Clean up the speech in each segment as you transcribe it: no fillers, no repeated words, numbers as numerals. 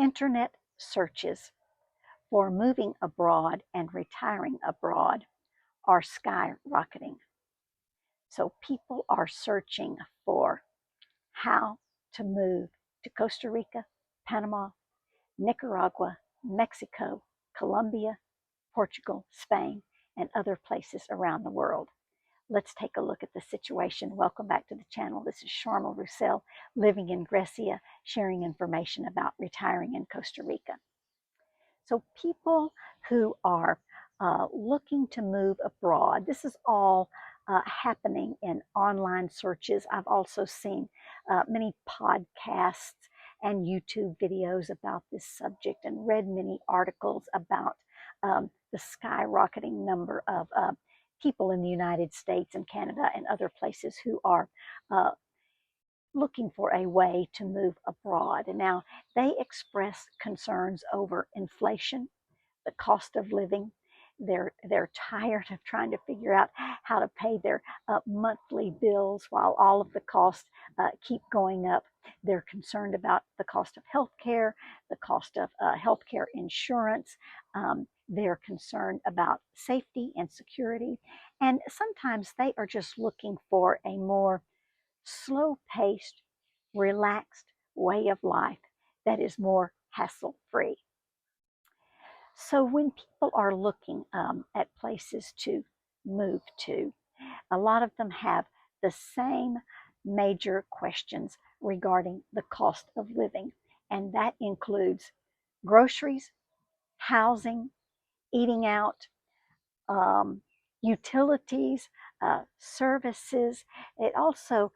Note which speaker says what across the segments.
Speaker 1: Internet searches for moving abroad and retiring abroad are skyrocketing. So people are searching for how to move to Costa Rica, Panama, Nicaragua, Mexico, Colombia, Portugal, Spain, and other places around the world. Let's take a look at the situation. Welcome back to the channel. This is Sharma Roussel, living in Grecia, sharing information about retiring in Costa Rica. So people who are looking to move abroad, this is all happening in online searches. I've also seen many podcasts and YouTube videos about this subject and read many articles about the skyrocketing number of people in the United States and Canada and other places who are looking for a way to move abroad. And now they express concerns over inflation, the cost of living. They're tired of trying to figure out how to pay their monthly bills while all of the costs keep going up. They're concerned about the cost of health care, the cost of health care insurance. They're concerned about safety and security. And sometimes they are just looking for a more slow-paced, relaxed way of life that is more hassle-free. So when people are looking at places to move to, a lot of them have the same major questions regarding the cost of living, and that includes groceries, housing, eating out, utilities, services. It also,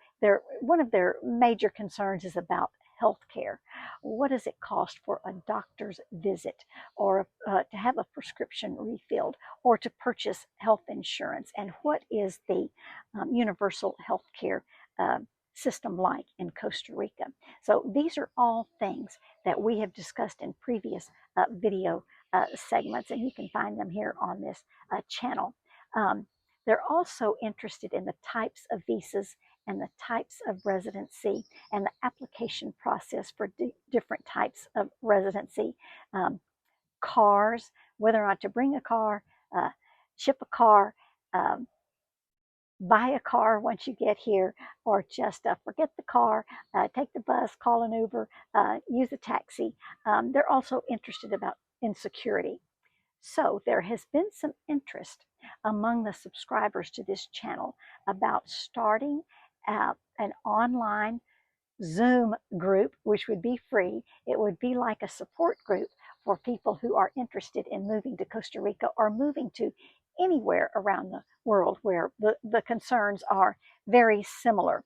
Speaker 1: one of their major concerns is about health care. What does it cost for a doctor's visit, or to have a prescription refilled, or to purchase health insurance? And what is the universal health care system like in Costa Rica? So these are all things that we have discussed in previous video segments, and you can find them here on this channel. They're also interested in the types of visas and the types of residency and the application process for different types of residency. Cars, whether or not to bring a car, ship a car, buy a car once you get here, or just forget the car, take the bus, call an Uber, use a taxi. They're also interested in security. So there has been some interest among the subscribers to this channel about starting an online Zoom group, which would be free. It would be like a support group for people who are interested in moving to Costa Rica or moving to anywhere around the world where the concerns are very similar,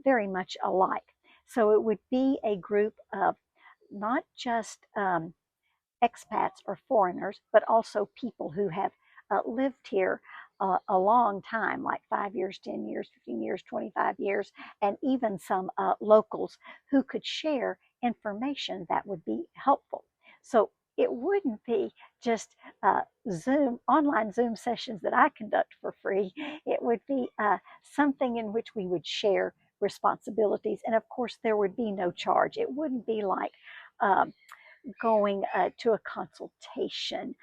Speaker 1: very much alike. So it would be a group of not just expats or foreigners, but also people who have lived here a long time, like 5 years, 10 years, 15 years, 25 years, and even some locals who could share information that would be helpful. So it wouldn't be just online Zoom sessions that I conduct for free. It would be something in which we would share responsibilities. And of course, there would be no charge. It wouldn't be like going to a consultation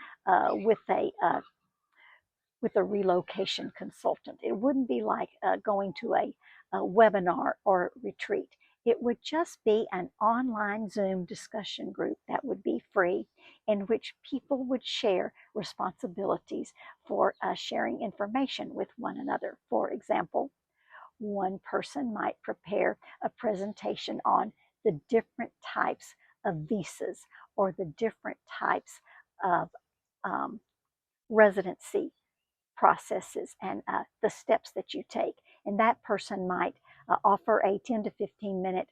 Speaker 1: with a relocation consultant. It wouldn't be like going to a webinar or retreat. It would just be an online Zoom discussion group that would be free, in which people would share responsibilities for sharing information with one another. For example, one person might prepare a presentation on the different types of visas or the different types of residency processes and the steps that you take. And that person might offer a 10 to 15 minute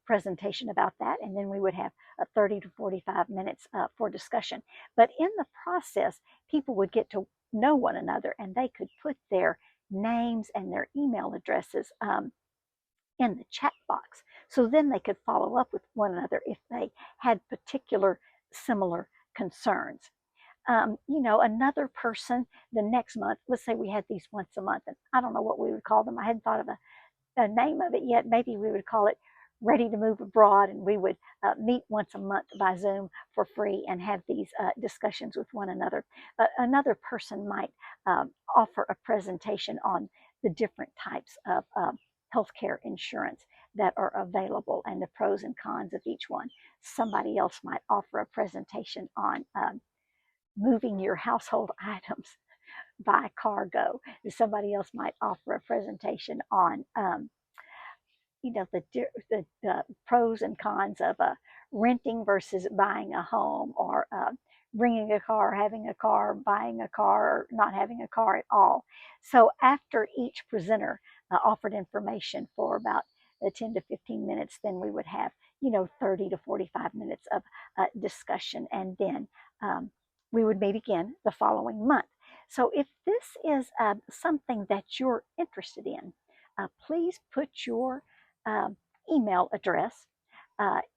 Speaker 1: presentation about that, and then we would have 30 to 45 minutes for discussion. But in the process, people would get to know one another, and they could put their names and their email addresses in the chat box. So then they could follow up with one another if they had particular similar concerns. Another person the next month, let's say we had these once a month, and I don't know what we would call them. I hadn't thought of a name of it yet. Maybe we would call it ready to move abroad, and we would meet once a month by Zoom for free and have these discussions with one another. Another person might offer a presentation on the different types of healthcare insurance that are available and the pros and cons of each one. Somebody else might offer a presentation on moving your household items by cargo. Somebody else might offer a presentation on the pros and cons of renting versus buying a home, or bringing a car, having a car, buying a car, or not having a car at all. So after each presenter offered information for about 10 to 15 minutes, then we would have 30 to 45 minutes of discussion, and then we would meet again the following month. So if this is something that you're interested in, please put your um, email address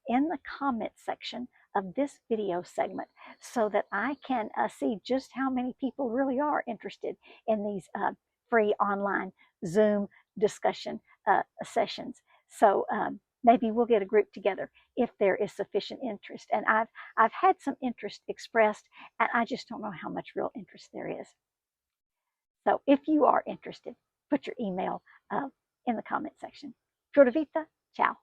Speaker 1: in the comment section of this video segment, so that I can see just how many people really are interested in these free online Zoom discussion sessions. So maybe we'll get a group together if there is sufficient interest. And I've had some interest expressed, and I just don't know how much real interest there is. So if you are interested, put your email in the comment section. Pura Vida, ciao.